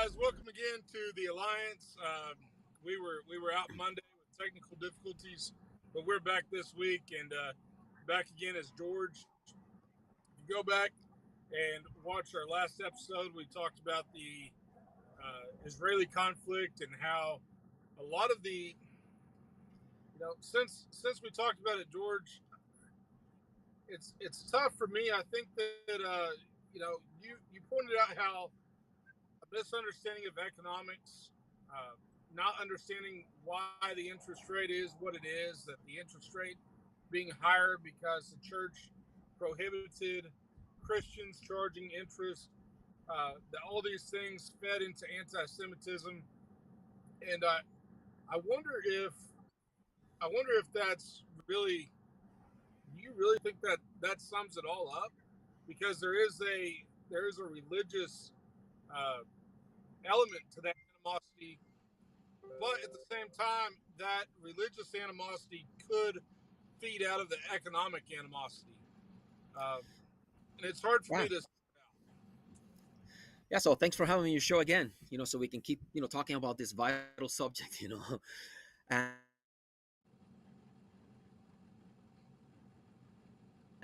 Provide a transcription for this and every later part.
guys, welcome again to the Alliance. We were out Monday with technical difficulties, but we're back this week and back again as George. If you go back and watch our last episode, we talked about the Israeli conflict and how a lot of since we talked about it, George, it's tough for me. I think that you pointed out how a misunderstanding of economics, uh, not understanding why the interest rate is what it is, that the interest rate being higher because the church prohibited Christians charging interest, that all these things fed into anti-Semitism, and I wonder if that's really. Do you really think that that sums it all up? Because there is a religious uh, element to that animosity, but at the same time, that religious animosity could feed out of the economic animosity, uh, and it's hard for me Yeah. to. Yeah. So thanks for having me on your show again, so we can keep, talking about this vital subject, and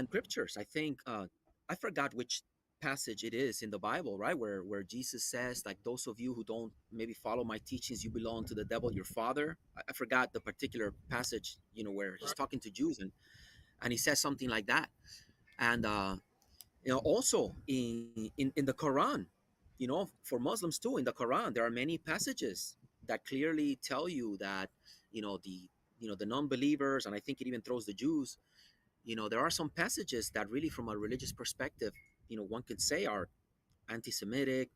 scriptures. I think, I forgot which passage it is in the Bible, right? Where Jesus says, like, those of you who don't maybe follow my teachings, you belong to the devil, your father. I forgot the particular passage, where he's Right, talking to Jews and he says something like that. And, also in the Quran, for Muslims too, in the Quran there are many passages that clearly tell you that the non-believers, and I think it even throws the Jews, there are some passages that really, from a religious perspective, one could say are anti-Semitic,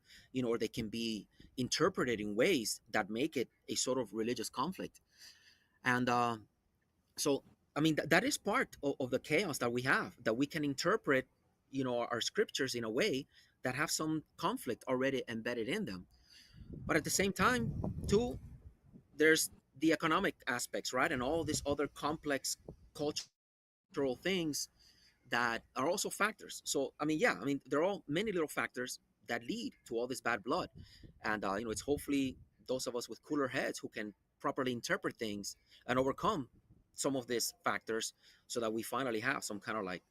or they can be interpreted in ways that make it a sort of religious conflict. And so, I mean, that is part of the chaos that we have, that we can interpret, our scriptures in a way that have some conflict already embedded in them. But at the same time, too, there's the economic aspects, right? And all these other complex cultural things that are also factors. So, I mean, yeah, I mean, there are all many little factors that lead to all this bad blood. And, it's hopefully those of us with cooler heads who can properly interpret things and overcome some of these factors so that we finally have some kind of, like,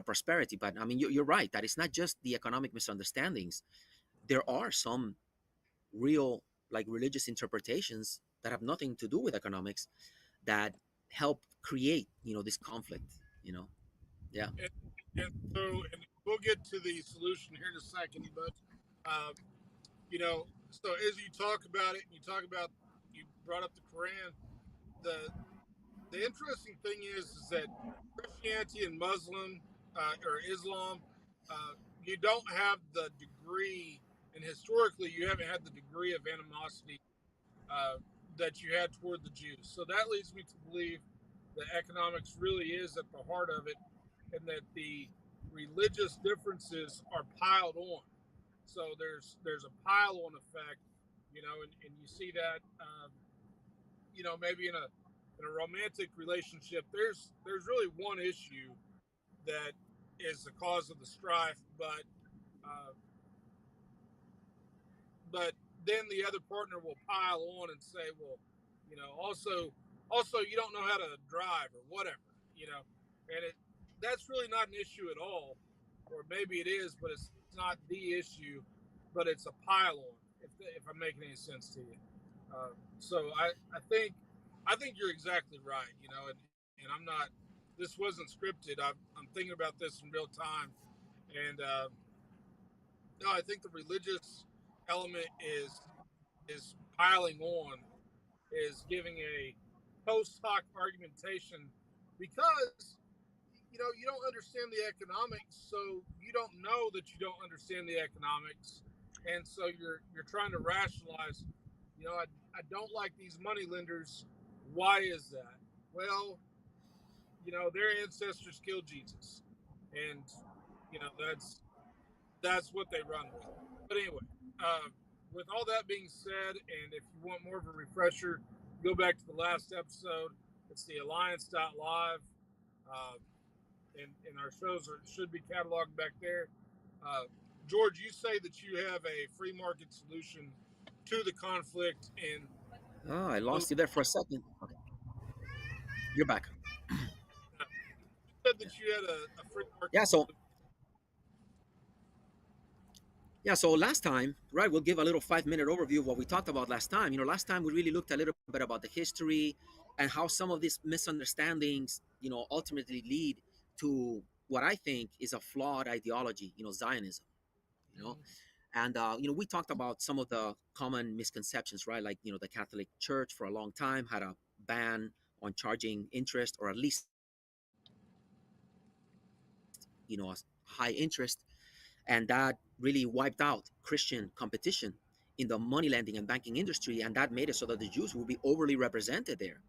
prosperity. But I mean, you're right that it's not just the economic misunderstandings. There are some real, like, religious interpretations that have nothing to do with economics that help create, this conflict, yeah. and we'll get to the solution here in a second, but uh, so as you talk about it, and you brought up the Quran. The interesting thing is that Christianity and Muslim or Islam, uh, you don't have the degree, and historically you haven't had the degree of animosity uh, that you had toward the Jews. So that leads me to believe that economics really is at the heart of it, and that the religious differences are piled on. So there's a pile on effect, and you see that maybe in a romantic relationship, there's really one issue that is the cause of the strife, uh, but then the other partner will pile on and say, well, also you don't know how to drive or whatever, and that's really not an issue at all, or maybe it is, but it's not the issue, but it's a pile on. If I'm making any sense to you, so I think you're exactly right, and I'm not. This wasn't scripted. I'm thinking about this in real time, and no, I think the religious element is piling on, is giving a post hoc argumentation because you don't understand the economics, so you don't know that you don't understand the economics, and so you're trying to rationalize. I don't like these money lenders. Why is that? Well, their ancestors killed Jesus, and that's what they run with. But anyway, uh, with all that being said, and if you want more of a refresher, go back to the last episode. It's the Alliance.live, uh, and our shows should be cataloged back there. Uh, George, you say that you have a free market solution to the conflict and Oh, I those, lost you there for a second. Okay, you're back. uh, you said that you had a free market Yeah, so system. yeah, so last time, right, we'll give a little 5 minute overview of what we talked about last time. Last time we really looked a little bit about the history and how some of these misunderstandings, ultimately lead to what I think is a flawed ideology, Zionism, you know. Mm-hmm. And we talked about some of the common misconceptions, right? Like, the Catholic Church for a long time had a ban on charging interest, or at least, a high interest, and that really wiped out Christian competition in the money lending and banking industry, and that made it so that the Jews would be overly represented there.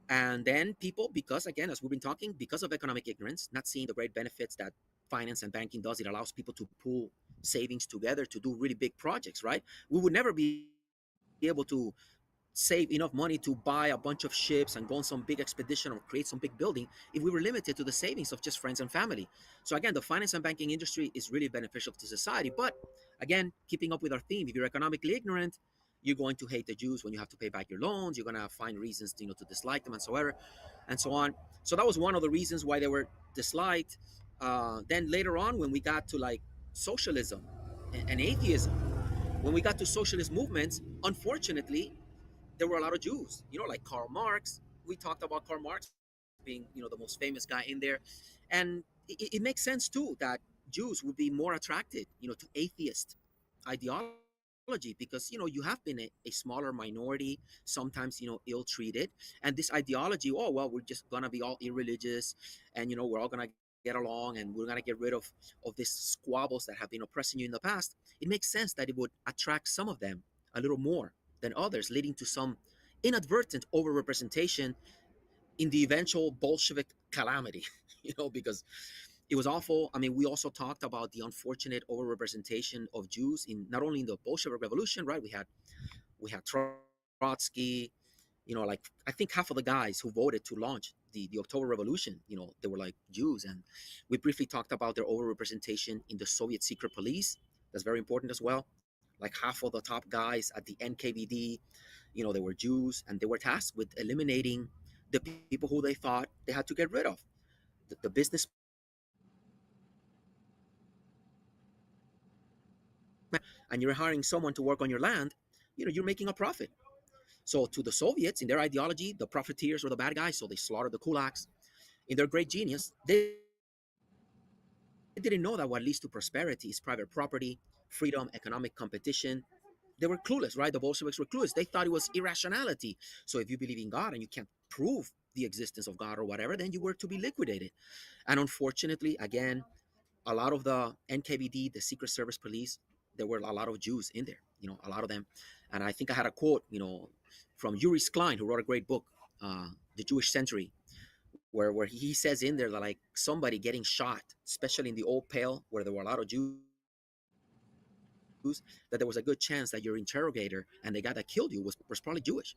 And then people, because again, as we've been talking, because of economic ignorance, not seeing the great benefits that finance and banking does, it allows people to pool savings together to do really big projects, right? We would never be able to save enough money to buy a bunch of ships and go on some big expedition or create some big building if we were limited to the savings of just friends and family. So again, the finance and banking industry is really beneficial to society. But again, keeping up with our theme, if you're economically ignorant, you're going to hate the Jews when you have to pay back your loans. You're going to find reasons to dislike them and so ever, and so on. So that was one of the reasons why they were disliked. Then later on, when we got to like socialism and atheism, when we got to socialist movements, unfortunately, there were a lot of Jews, like Karl Marx. We talked about Karl Marx being, the most famous guy in there. And it makes sense too that Jews would be more attracted, to atheist ideology because, you have been a smaller minority, sometimes, ill-treated. And this ideology, oh, well, we're just going to be all irreligious and, we're all going to get along and we're going to get rid of these squabbles that have been oppressing you in the past. It makes sense that it would attract some of them a little more than others, leading to some inadvertent overrepresentation in the eventual Bolshevik calamity, because it was awful. I mean, we also talked about the unfortunate overrepresentation of Jews in not only in the Bolshevik Revolution, right? We had Trotsky, like I think half of the guys who voted to launch the October Revolution, they were like Jews. And we briefly talked about their overrepresentation in the Soviet secret police. That's very important as well. Like half of the top guys at the NKVD, they were Jews, and they were tasked with eliminating the people who they thought they had to get rid of. The businessmen, and you're hiring someone to work on your land, you're making a profit. So to the Soviets, in their ideology, the profiteers were the bad guys, so they slaughtered the kulaks. In their great genius, they didn't know that what leads to prosperity is private property, freedom, economic competition. They were clueless, right? The Bolsheviks were clueless. They thought it was irrationality. So if you believe in God and you can't prove the existence of God or whatever, then you were to be liquidated. And unfortunately, again, a lot of the NKVD, the Secret Service Police, there were a lot of Jews in there, a lot of them. And I think I had a quote, from Yuri Sklein, who wrote a great book, The Jewish Century, where he says in there that like somebody getting shot, especially in the Old Pale, where there were a lot of Jews, that there was a good chance that your interrogator and the guy that killed you was probably Jewish.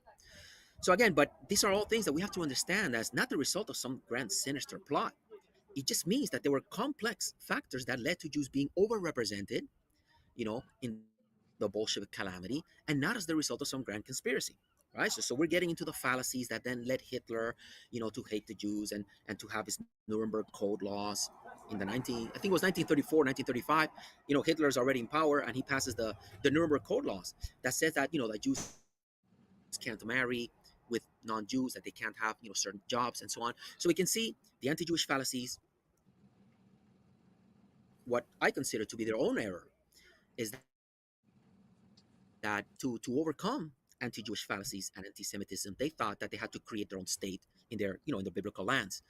So again, but these are all things that we have to understand as not the result of some grand sinister plot. It just means that there were complex factors that led to Jews being overrepresented, in the Bolshevik calamity, and not as the result of some grand conspiracy. Right? So we're getting into the fallacies that then led Hitler, to hate the Jews and to have his Nuremberg Code laws in the 19, I think it was 1934, 1935. Hitler's already in power and he passes the Nuremberg Code laws that says that, that Jews can't marry with non-Jews, that they can't have, certain jobs and so on. So we can see the anti-Jewish fallacies. What I consider to be their own error is that to overcome anti-Jewish fallacies and anti-Semitism, they thought that they had to create their own state in their, in the biblical lands.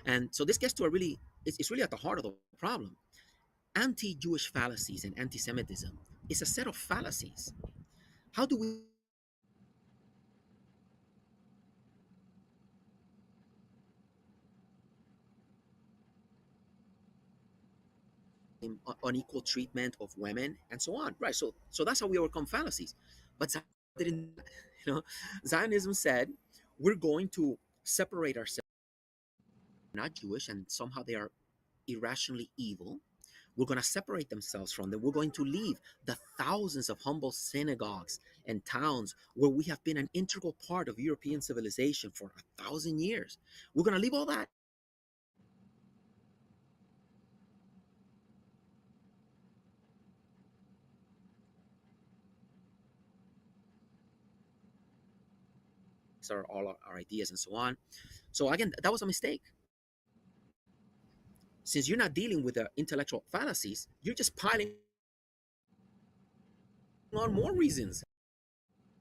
And so this gets to a really, it's really at the heart of the problem. Anti-Jewish fallacies and anti-Semitism is a set of fallacies. How do we overcome them? By placing unequal treatment of women and so on, right? So that's how we overcome fallacies. But Zionism didn't do that. Zionism said we're going to separate ourselves from people who are not Jewish and somehow they are irrationally evil. We're going to separate themselves from them. We're going to leave the thousands of humble synagogues and towns where we have been an integral part of European civilization for 1,000 years. We're going to leave all that. Our all our ideas and so on. So again, that was a mistake. Since you're not dealing with the intellectual fallacies, you're just piling on more reasons.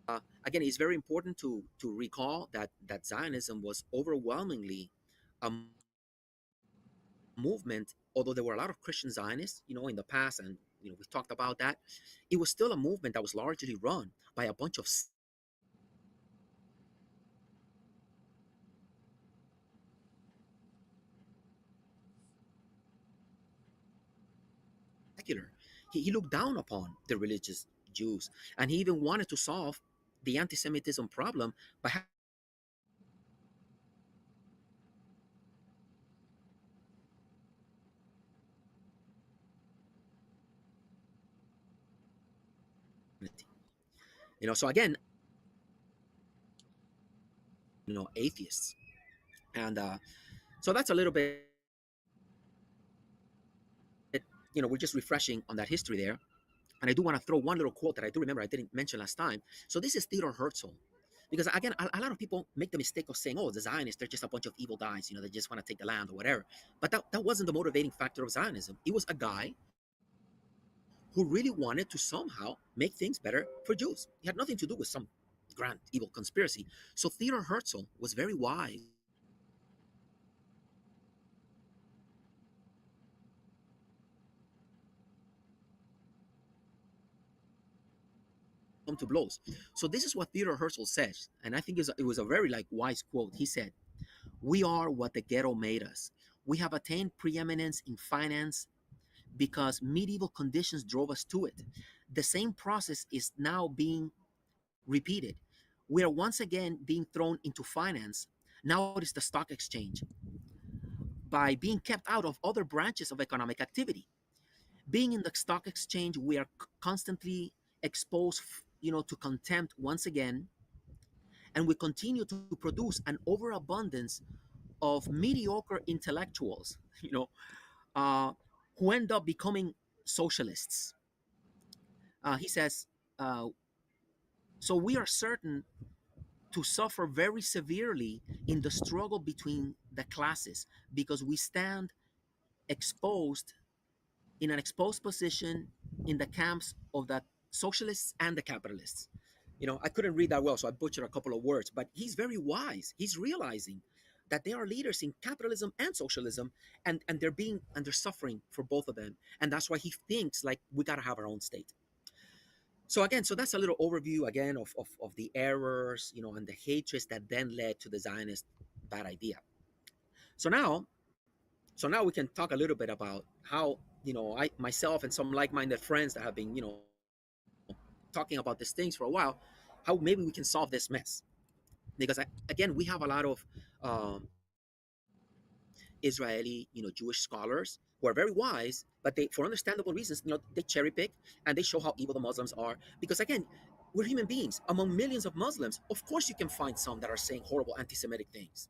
Again, it's very important to recall that Zionism was overwhelmingly a movement. Although there were a lot of Christian Zionists, in the past, and we talked about that, it was still a movement that was largely run by a bunch of secular. He looked down upon the religious Jews, and he even wanted to solve the anti-Semitism problem by so again, atheists, and so that's a little bit, we're just refreshing on that history there. And I do want to throw one little quote that I do remember I didn't mention last time. So this is Theodor Herzl. Because again, a lot of people make the mistake of saying, oh, the Zionists, they're just a bunch of evil guys, they just want to take the land or whatever. But that wasn't the motivating factor of Zionism. It was a guy who really wanted to somehow make things better for Jews. It had nothing to do with some grand evil conspiracy. So Theodor Herzl was very wise come to blows. So this is what Theodor Herzl says, and I think it was a very wise quote. He said, "We are what the ghetto made us. We have attained preeminence in finance because medieval conditions drove us to it. The same process is now being repeated. We are once again being thrown into finance. Now it is the stock exchange. By being kept out of other branches of economic activity. Being in the stock exchange, we are constantly exposed, to contempt once again, and we continue to produce an overabundance of mediocre intellectuals, uh, who end up becoming socialists." He says, uh, so we are certain to suffer very severely in the struggle between the classes because we stand exposed in an exposed position in the camps of the socialists and the capitalists. I couldn't read that well, so I butchered a couple of words, but he's very wise. He's realizing that they are leaders in capitalism and socialism, and they're suffering for both of them. And that's why he thinks like we gotta have our own state. So again, so that's a little overview again of the errors, and the hatreds that then led to the Zionist bad idea. So now, we can talk a little bit about how, I myself and some like-minded friends that have been, talking about these things for a while, how maybe we can solve this mess. Because again, we have a lot of Israeli, Jewish scholars who are very wise, but they, for understandable reasons, they cherry pick and they show how evil the Muslims are. Because again, we're human beings. Among millions of Muslims, of course, you can find some that are saying horrible anti-Semitic things.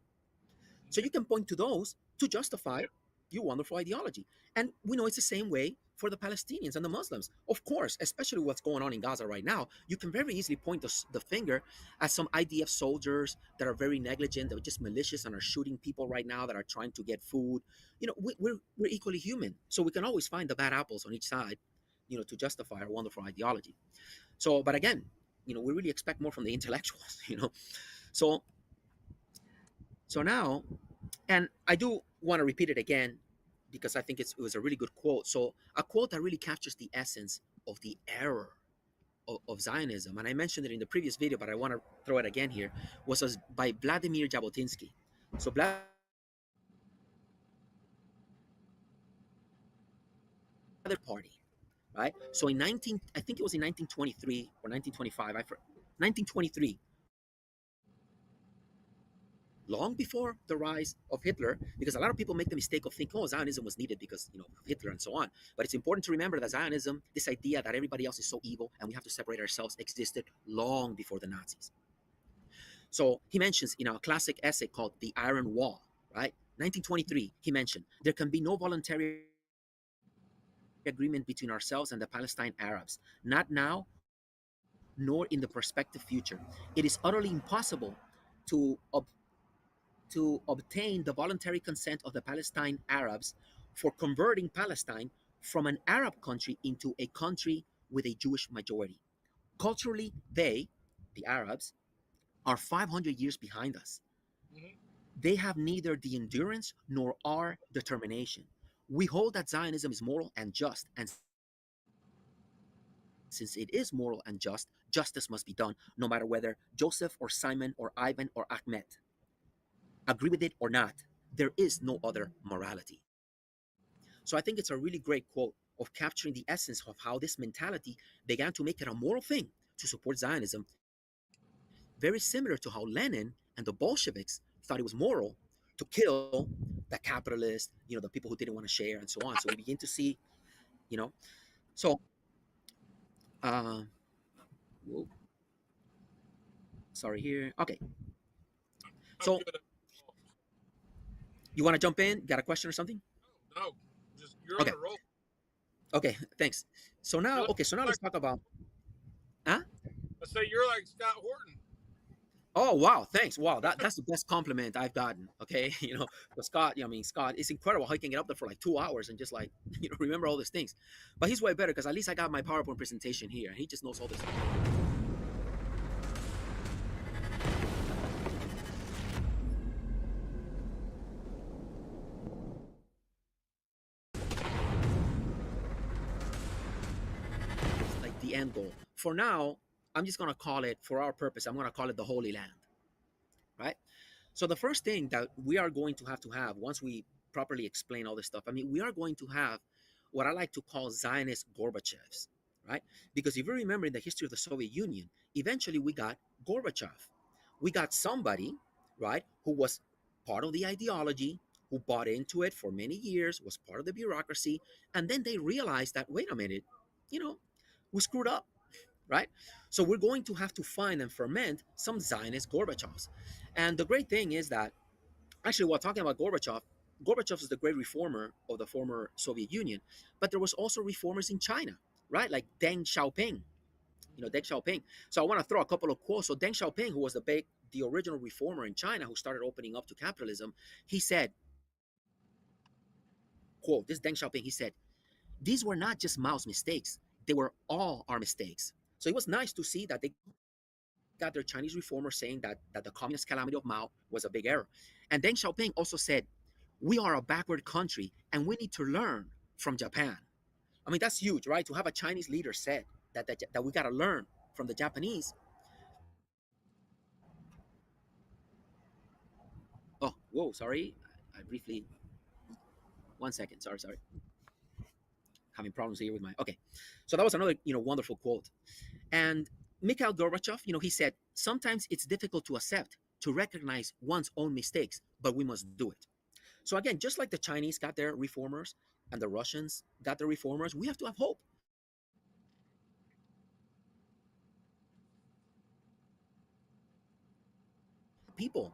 So you can point to those to justify your wonderful ideology. And we know it's the same way for the Palestinians and the Muslims. Of course, especially what's going on in Gaza right now, you can very easily point the finger at some IDF soldiers that are very negligent, that are just malicious and are shooting people right now that are trying to get food. We're equally human. So we can always find the bad apples on each side, to justify our wonderful ideology. So, but again, we really expect more from the intellectuals, So, now, and I do want to repeat it again because I think it was a really good quote. So, a quote that really captures the essence of the error of Zionism, and I mentioned it in the previous video, but I want to throw it again here, was by Vladimir Jabotinsky. So, Vladimir Party, right? So, I think it was in 1923 or 1925, 1923, long before the rise of Hitler, because a lot of people make the mistake of thinking, oh, Zionism was needed because, Hitler and so on. But it's important to remember that Zionism, this idea that everybody else is so evil and we have to separate ourselves, existed long before the Nazis. So he mentions in a classic essay called The Iron Wall, right? 1923, he mentioned, there can be no voluntary agreement between ourselves and the Palestine Arabs, not now, nor in the prospective future. It is utterly impossible to obtain the voluntary consent of the Palestine Arabs for converting Palestine from an Arab country into a country with a Jewish majority. Culturally, the Arabs, are 500 years behind us. Hmm. They have neither the endurance nor our determination. We hold that Zionism is moral and just, and since it is moral and just, justice must be done, no matter whether Joseph or Simon or Ivan or Ahmed agree with it or not. There is no other morality. So I think it's a really great quote of capturing the essence of how this mentality began to make it a moral thing to support Zionism, very similar to how Lenin and the Bolsheviks thought it was moral to kill the capitalists, the people who didn't want to share, and so on. So we begin to see, you know. So, uh, whoa, sorry here. Okay, I'm so good. you want to jump in? Got a question or something? No, no, just you're on Okay, a roll. okay, thanks. So now, You're okay, so now like, let's talk about. Huh? I say you're like Scott Horton. Oh wow, thanks. Wow, that's the best compliment I've gotten. Okay, but Scott, Scott, it's incredible how he can get up there for like 2 hours and just like remember all these things. But he's way better because at least I got my PowerPoint presentation here, and he just knows all this. It's like the end goal. For now, I'm just gonna call it, for our purpose, I'm gonna call it the Holy Land, right? So the first thing that we are going to have once we properly explain all this stuff, I mean, we are going to have what I like to call Zionist Gorbachevs, right? Because if you remember in the history of the Soviet Union, eventually we got Gorbachev. We got somebody, right, who was part of the ideology, who bought into it for many years, was part of the bureaucracy, and then they realized that, wait a minute, you know, we screwed up, right? So we're going to have to find and ferment some Zionist Gorbachevs. And the great thing is that, actually, while talking about Gorbachev, Gorbachev is the great reformer of the former Soviet Union, but there was also reformers in China, right? Like Deng Xiaoping, Deng Xiaoping. So I want to throw a couple of quotes. So Deng Xiaoping, who was the original reformer in China, who started opening up to capitalism, he said, quote, this is Deng Xiaoping, he said, these were not just Mao's mistakes, they were all our mistakes. So it was nice to see that they got their Chinese reformers saying that the communist calamity of Mao was a big error. And Deng Xiaoping also said, we are a backward country and we need to learn from Japan. I mean, that's huge, right? To have a Chinese leader said that we got to learn from the Japanese. Oh, whoa, sorry. I briefly, 1 second. Sorry. Having problems here with my, okay. So that was another, wonderful quote. And Mikhail Gorbachev, he said, sometimes it's difficult to accept, to recognize one's own mistakes, but we must do it. So again, just like the Chinese got their reformers and the Russians got their reformers, we have to have hope. We have to have hope that one day we will have a Zionist people.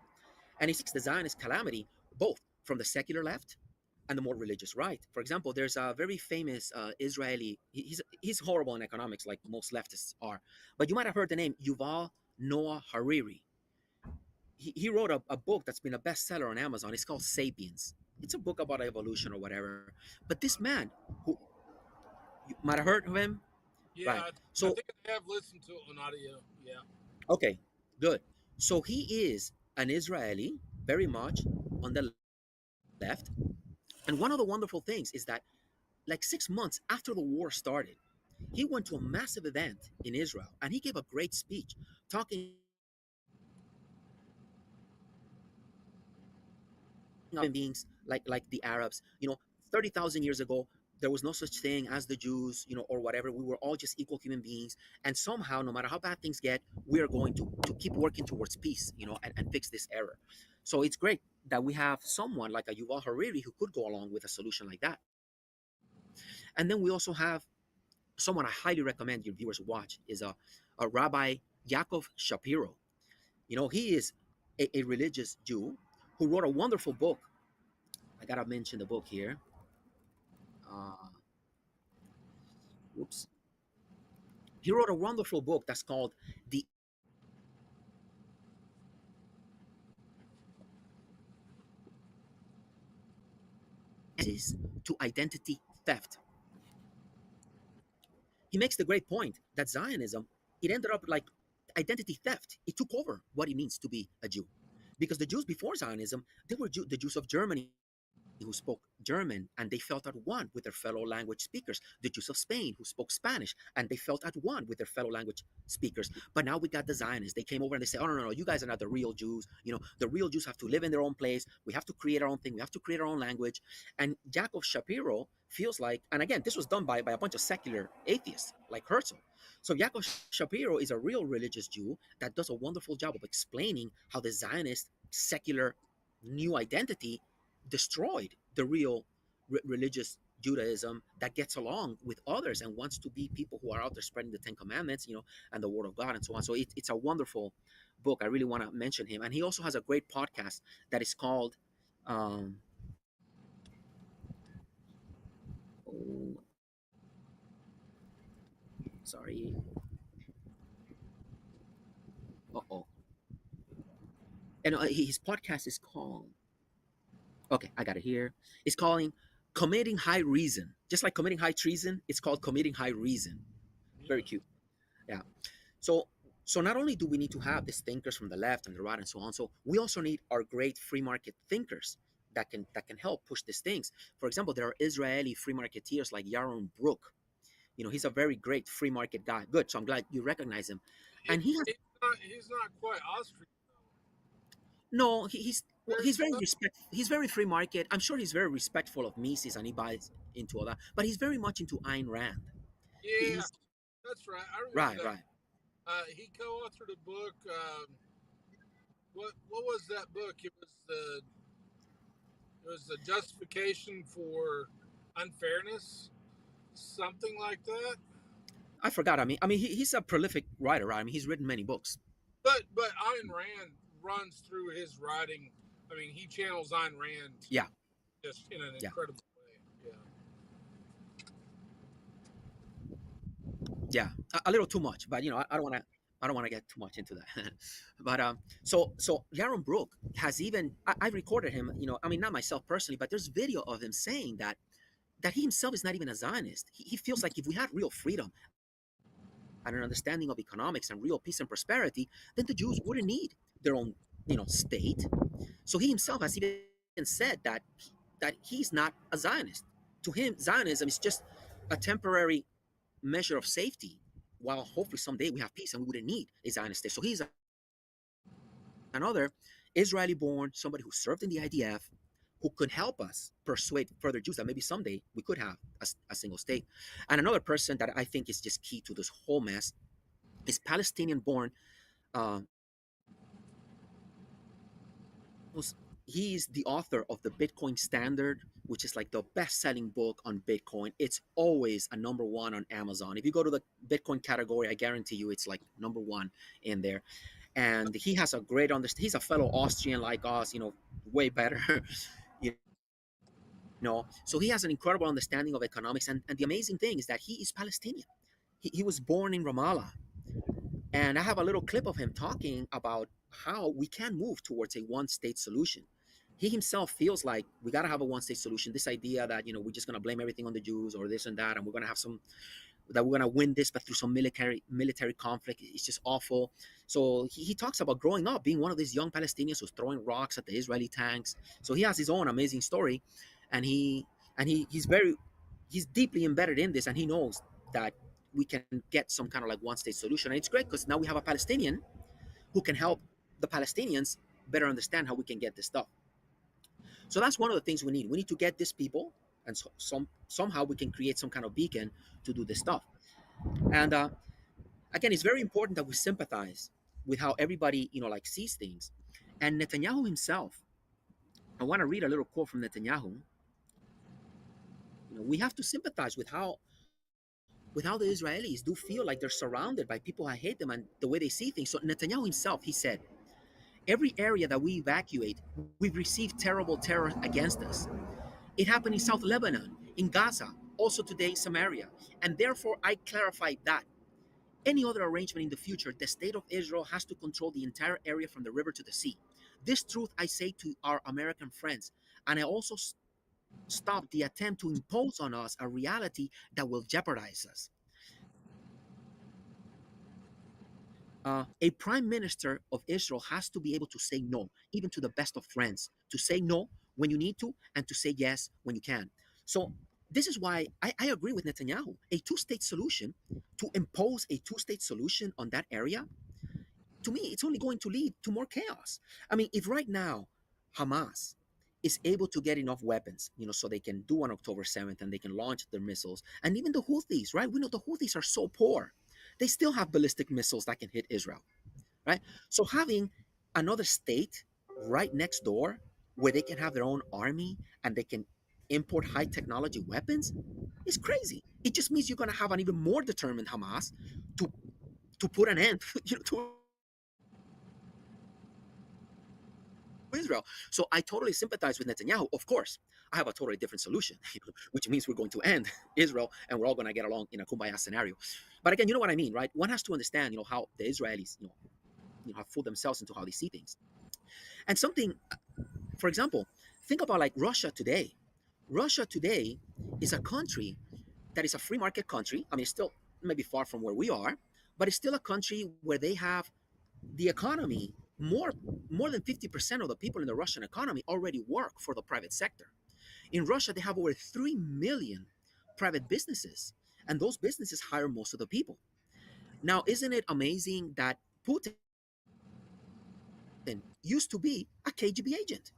And it's easy to see the Zionist calamity both from the secular left and the more religious right. For example, there's a very famous Israeli. He's horrible in economics, like most leftists are. But you might have heard the name Yuval Noah Hariri. He wrote a book that's been a bestseller on Amazon. It's called *Sapiens*. It's a book about evolution or whatever. But this man, who you might have heard of him, Yeah, right? I So think I have listened to it on audio. Yeah. okay, good. So he is an Israeli, very much on the left. And one of the wonderful things is that, like 6 months after the war started, he went to a massive event in Israel and he gave a great speech talking about human beings like the Arabs. 30,000 years ago, there was no such thing as the Jews, or whatever. We were all just equal human beings. And somehow, no matter how bad things get, we are going to keep working towards peace, and fix this error. So it's great that we have someone like a Yuval Hariri who could go along with a solution like that. And then we also have someone I highly recommend your viewers watch is a Rabbi Yaakov Shapiro. He is a religious Jew who wrote a wonderful book. I gotta mention the book here. Uh, Whoops. He wrote a wonderful book that's called The Answers to Identity Theft. He makes the great point that Zionism, it ended up like identity theft. It took over what it means to be a Jew. Because the Jews before Zionism, they were the Jews of Germany who spoke German and they felt at one with their fellow language speakers, the Jews of Spain who spoke Spanish and they felt at one with their fellow language speakers. But now we got the Zionists. They came over and they say, oh, no, no, no, you guys are not the real Jews. The real Jews have to live in their own place. We have to create our own thing. We have to create our own language. And Jacob Shapiro feels like, and again, this was done by a bunch of secular atheists like Herzl. So Jacob Shapiro is a real religious Jew that does a wonderful job of explaining how the Zionist secular new identity destroyed the real religious Judaism that gets along with others and wants to be people who are out there spreading the Ten Commandments, and the Word of God and so on. So it's a wonderful book. I really want to mention him. And he also has a great podcast that is called, um, oh, sorry, uh-oh. And his podcast is called, okay, I got it here. It's calling Committing High Reason. Just like committing high treason, it's called Committing High Reason. Very Yeah. cute. Yeah. So so not only do we need to have these thinkers from the left and the right and so on, so we also need our great free market thinkers that can help push these things. For example, there are Israeli free marketeers like Yaron Brook. He's a very great free market guy. Good. So I'm glad you recognize him. He, And he has he's not quite Austrian no, he's though. well, he's very free market. I'm sure he's very respectful of Mises and he buys into all that, but he's very much into Ayn Rand. Yeah, He's that's right. I remember right, that. right. He co-authored a book. What was that book? It was the justification for unfairness, something like that. I forgot. I mean, he's a prolific writer, right? I mean, he's written many books. But Ayn Rand runs through his writing. I mean, he channels Ayn Rand Yeah, just in an yeah, incredible way. Yeah. yeah. A little too much, but I don't want to. I don't want to get too much into that. But so Yaron Brook has even I recorded him. I mean, not myself personally, but there's video of him saying that he himself is not even a Zionist. He feels like if we had real freedom and an understanding of economics and real peace and prosperity, then the Jews wouldn't need their own state. So he himself has even said that he's not a Zionist. To him, Zionism is just a temporary measure of safety, while hopefully someday we have peace and we wouldn't need a Zionist state. So he's another Israeli born, somebody who served in the IDF, who could help us persuade further Jews that maybe someday we could have a single state. And another person that I think is just key to this whole mess is Palestinian born. Uh, he's the author of the Bitcoin Standard, which is like the best-selling book on Bitcoin. It's always a number one on Amazon. If you go to the Bitcoin category, I guarantee you it's like number one in there. And he has a great understanding. He's a fellow Austrian like us, way better. you so he has an incredible understanding of economics. And the amazing thing is that he is Palestinian. He was born in Ramallah. And I have a little clip of him talking about how we can move towards a one state solution. He himself feels like we got to have a one state solution. This idea that, we're just going to blame everything on the Jews or this and that, and we're going to have that we're going to win this, but through some military conflict, it's just awful. So he talks about growing up, being one of these young Palestinians who's throwing rocks at the Israeli tanks. So he has his own amazing story. And he's deeply embedded in this, and he knows that we can get some kind of like one state solution. And it's great because now we have a Palestinian who can help the Palestinians better understand how we can get this stuff. So that's one of the things we need. We need to get these people, and somehow we can create some kind of beacon to do this stuff. And again, it's very important that we sympathize with how everybody like sees things. And Netanyahu himself, I want to read a little quote from Netanyahu. We have to sympathize with how the Israelis do feel like they're surrounded by people that hate them and the way they see things. So Netanyahu himself, he said, every area that we evacuate, we've received terrible terror against us. It happened in South Lebanon, in Gaza, also today in Samaria. And therefore, I clarified that any other arrangement in the future, the state of Israel has to control the entire area from the river to the sea. This truth I say to our American friends, and I also stop the attempt to impose on us a reality that will jeopardize us. A prime minister of Israel has to be able to say no, even to the best of friends, to say no when you need to, and to say yes when you can. So, this is why I agree with Netanyahu. A two-state solution, to impose a two-state solution on that area, to me, it's only going to lead to more chaos. I mean, if right now Hamas is able to get enough weapons, so they can do on October 7th and they can launch their missiles, and even the Houthis, right? We know the Houthis are so poor. They still have ballistic missiles that can hit Israel, right? So having another state right next door where they can have their own army and they can import high technology weapons is crazy. It just means you're going to have an even more determined Hamas to put an end to Israel. So I totally sympathize with Netanyahu. Of course, I have a totally different solution, which means we're going to end Israel and we're all going to get along in a kumbaya scenario. But again, you know what I mean, right? One has to understand, how the Israelis, have fooled themselves into how they see things. And something, for example, think about like Russia today. Russia today is a country that is a free market country. I mean, it's still maybe far from where we are, but it's still a country where they have the economy more than 50% of the people in the Russian economy already work for the private sector. In Russia, they have over 3 million private businesses, and those businesses hire most of the people. Now, isn't it amazing that Putin used to be a KGB agent?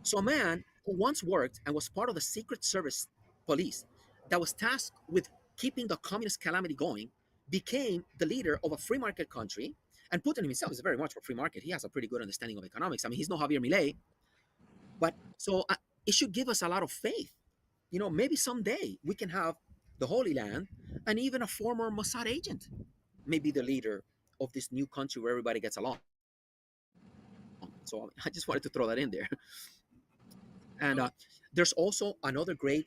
So, a man who once worked and was part of the Secret Service police that was tasked with keeping the communist calamity going became the leader of a free market country. And Putin himself is very much for free market. He has a pretty good understanding of economics. I mean, he's no Javier Milei, but it should give us a lot of faith. Maybe someday we can have the Holy Land and even a former Mossad agent maybe the leader of this new country where everybody gets along. So I just wanted to throw that in there. And there's also another great,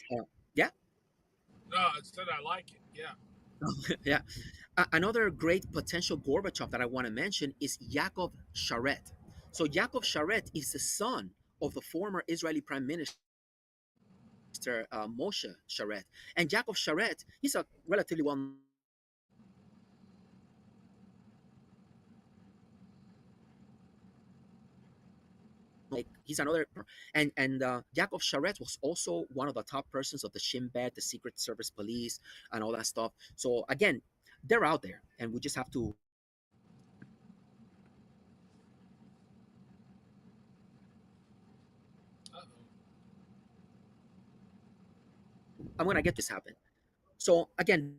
yeah, No, I said I like it. Yeah. yeah. Another great potential Gorbachev that I want to mention is Yaakov Sharet. So Yaakov Sharet is the son of the former Israeli Prime Minister Moshe Sharet, and Yaakov Sharet, he's a relatively well-known Israeli politician. He's another, and Yaakov Sharet was also one of the top persons of the Shin Bet, the Secret Service Police, and all that stuff. So again, they're out there, and we just have to Uh-oh. I'm gonna get this happen. So again,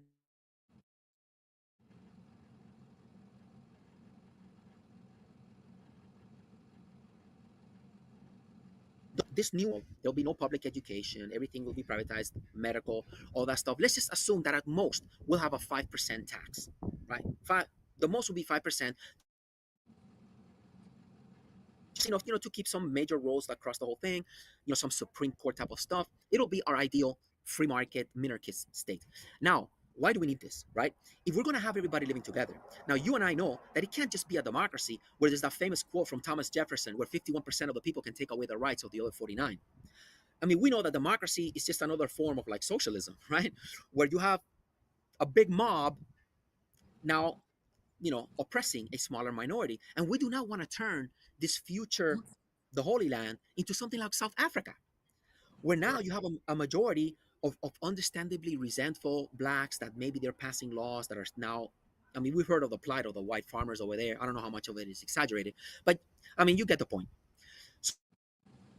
this new world, there'll be no public education. Everything will be privatized, medical, all that stuff. Let's just assume that at most we'll have a 5% tax, right? The most will be 5%, just enough, to keep some major roads across the whole thing, some Supreme Court type of stuff. It'll be our ideal free market minarchist state. Now, why do we need this, right? If we're going to have everybody living together, now you and I know that it can't just be a democracy where there's that famous quote from Thomas Jefferson where 51% of the people can take away the rights of the other 49. I mean, we know that democracy is just another form of like socialism, right? Where you have a big mob now, oppressing a smaller minority. And we do not want to turn this future, the Holy Land, into something like South Africa, where now Right. you have a majority of understandably resentful blacks that maybe they're passing laws that are now. I mean, we've heard of the plight of the white farmers over there. I don't know how much of it is exaggerated, but I mean, you get the point.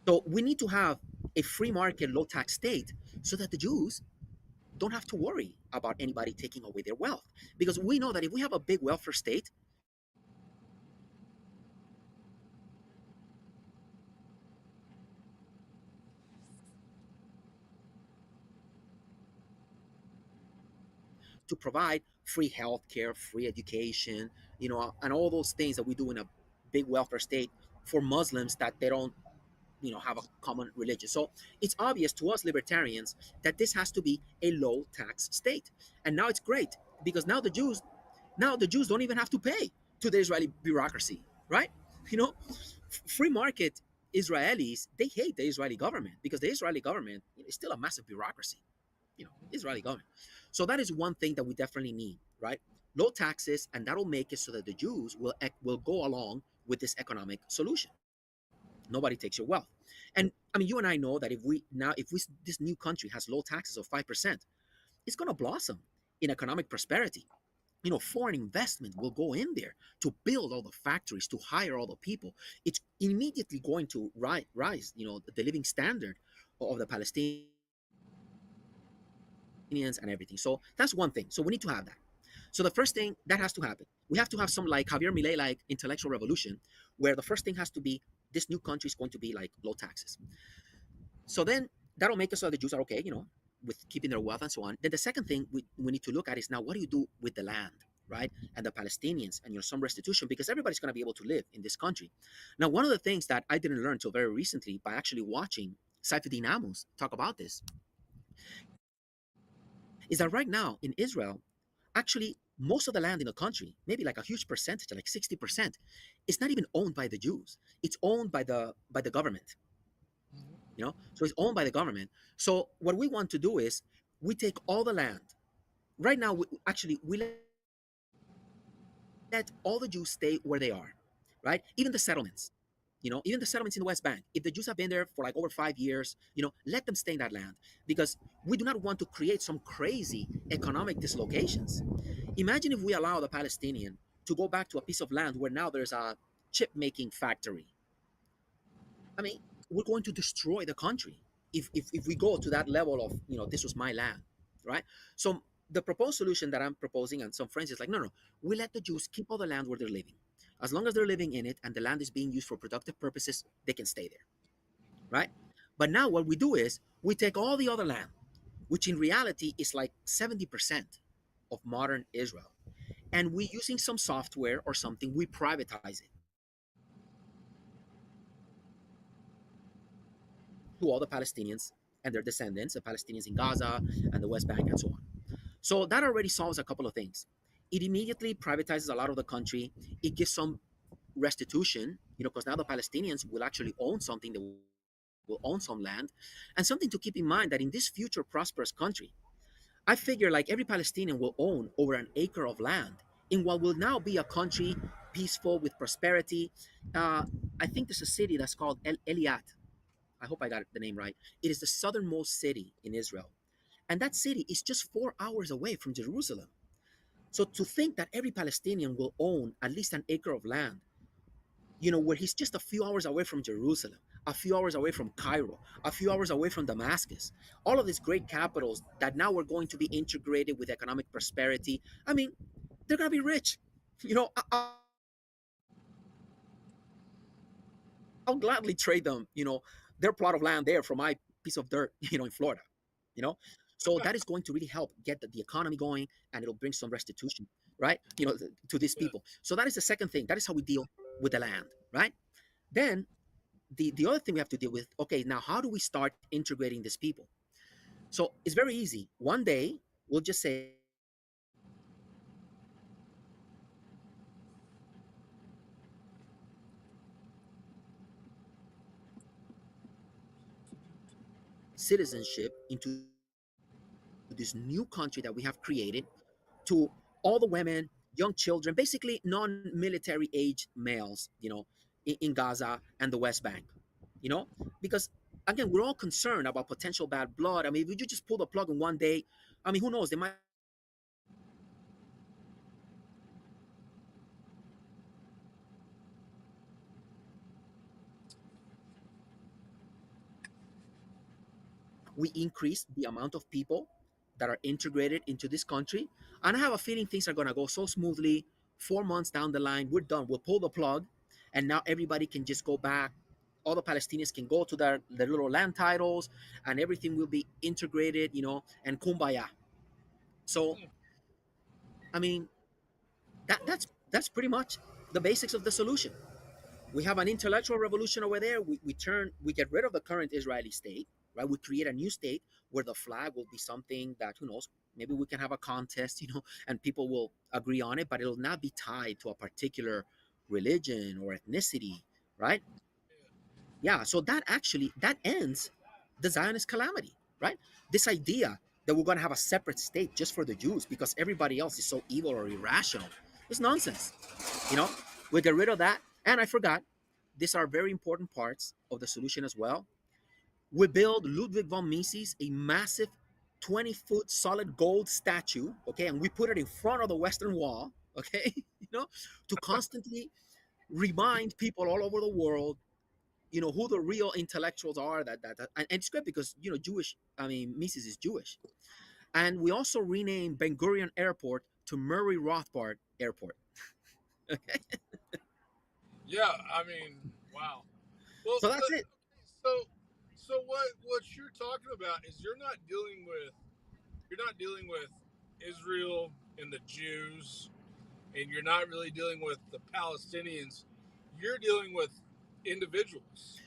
So we need to have a free market, low tax state so that the Jews don't have to worry about anybody taking away their wealth. Because we know that if we have a big welfare state, we can have a lot of wealth. But if we have a big welfare state, we can have a lot of wealth. And we know that if we have a big welfare state, we can have a lot of wealth. Because we know that if we have a big welfare state, we can have a lot of wealth. And we know that if we have a big welfare state, we can have a lot of wealth. to provide free healthcare, free education, and all those things that we do in a big welfare state for Muslims that they don't, have a common religion. So it's obvious to us libertarians that this has to be a low tax state. And now it's great because now the Jews don't even have to pay to the Israeli bureaucracy, right? You know, free market Israelis, they hate the Israeli government because the Israeli government is still a massive bureaucracy, Israeli government. So that is one thing that we definitely need, right? Low taxes, and that'll make it so that the Jews will go along with this economic solution. Nobody takes your wealth. And I mean, you and I know that if this new country has low taxes of 5%, it's going to blossom in economic prosperity. Foreign investment will go in there to build all the factories, to hire all the people. It's immediately going to rise, the living standard of the Palestinians and everything. So that's one thing. So we need to have that. So the first thing that has to happen, we have to have some like Javier Milei like intellectual revolution, where the first thing has to be this new country is going to be like low taxes. So then that'll make it so that the Jews are okay, with keeping their wealth and so on. Then the second thing we need to look at is now what do you do with the land, right? And the Palestinians, and some restitution, because everybody's going to be able to live in this country. Now, one of the things that I didn't learn until very recently by actually watching Saifuddin Amos talk about this is that right now in Israel, actually most of the land in the country, maybe like a huge percentage, like 60%, is not even owned by the Jews. It's owned by the government. So it's owned by the government. So what we want to do is we take all the land. Right now, we let all the Jews stay where they are, right? Even the settlements, even the settlements in the West Bank. If the Jews have been there for like over 5 years, let them stay in that land, because we do not want to create some crazy economic dislocations. Imagine if we allow the Palestinian to go back to a piece of land where now there's a chip making factory. I mean, we're going to destroy the country if we go to that level of, this was my land, right? So the proposed solution that I'm proposing, and some friends, is like, no, no, we let the Jews keep all the land where they're living. As long as they're living in it and the land is being used for productive purposes, they can stay there, right? But now what we do is we take all the other land, which in reality is like 70% of modern Israel, and we using some software or something, we privatize it to all the Palestinians and their descendants, the Palestinians in Gaza and the West Bank and so on. So that already solves a couple of things. It immediately privatizes a lot of the country. It gives some restitution, because now the Palestinians will actually own something, they will own some land. And something to keep in mind that in this future prosperous country, I figure like every Palestinian will own over an acre of land in what will now be a country peaceful with prosperity. Uh, I think there's a city that's called Eliat. I hope I got the name right. It is the southernmost city in Israel. And that city is just 4 hours away from Jerusalem. So to think that every Palestinian will own at least an acre of land, where he's just a few hours away from Jerusalem, a few hours away from Cairo, a few hours away from Damascus, all of these great capitals that now are going to be integrated with economic prosperity. I mean, they're going to be rich. I'll gladly trade them, their plot of land there for my piece of dirt, in Florida. you know so that is going to really help get the economy going, and it'll bring some restitution, right, to these people. So that is the second thing. That is how we deal with the land, right? Then the other thing we have to deal with, okay, now how do we start integrating these people? So it's very easy. One day we'll just say, citizenship into this new country that we have created to all the women, young children, basically non-military age males, in Gaza and the West Bank, because again, we're all concerned about potential bad blood. I mean, if you just pull the plug in one day, I mean, who knows? They might have some we increase the amount of people that are integrated into this country. And I have a feeling things are going to go so smoothly. 4 months down the line, we're done. We'll pull the plug, and now everybody can just go back. All the Palestinians can go to their little land titles, and everything will be integrated, and kumbaya. So I mean, that's pretty much the basics of the solution. We have an intellectual revolution over there. We get rid of the current Israeli state, right? We create a new state where the flag will be something that, who knows, maybe we can have a contest, and people will agree on it, but it'll not be tied to a particular religion or ethnicity, right? Yeah, so that ends the Zionist calamity, right? This idea that we're going to have a separate state just for the Jews because everybody else is so evil or irrational is nonsense. You know, we get rid of that. And I forgot, these are very important parts of the solution as well. We build Ludwig von Mises a massive 20-foot solid gold statue, okay, and we put it in front of the Western Wall, okay, to constantly remind people all over the world, who the real intellectuals are. And it's great because Jewish. I mean, Mises is Jewish, and we also renamed Ben Gurion Airport to Murray Rothbard Airport. Okay, Yeah, I mean, wow. Well, so that's it. so so what you're talking about is you're not dealing with Israel and the Jews, and you're not really dealing with the Palestinians. You're dealing with individuals.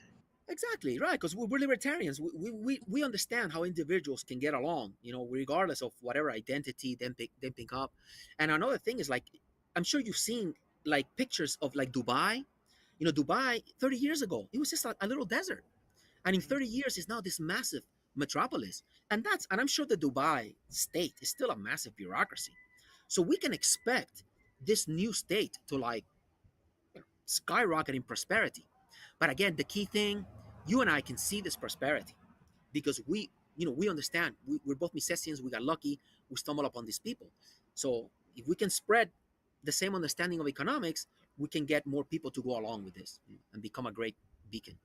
Exactly right, because we're libertarians. We understand how individuals can get along, regardless of whatever identity they pick up. And another thing is, like, I'm sure you've seen like pictures of like Dubai. Dubai 30 years ago, it was just a little desert, and in 30 years, it's now this massive metropolis. And I'm sure the Dubai state is still a massive bureaucracy. So we can expect this new state to like skyrocket in prosperity. But again, the key thing, you and I can see this prosperity because we understand. We're both Misesians. We got lucky. We stumbled upon these people. So if we can spread the same understanding of economics, we can get more people to go along with this and become a great beacon.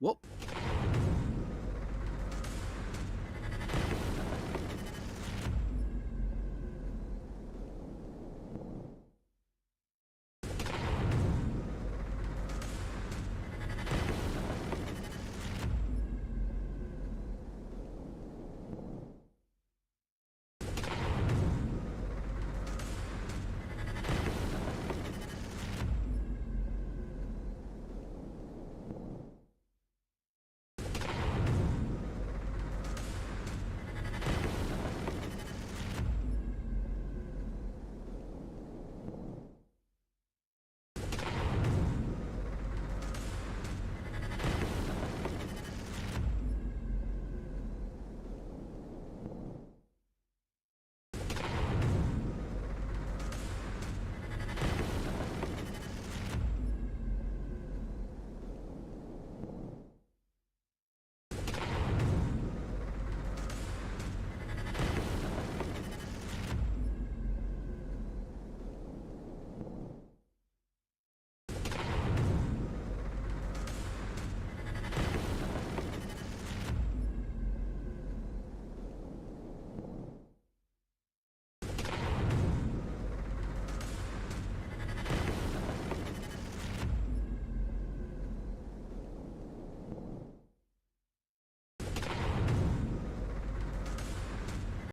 Well,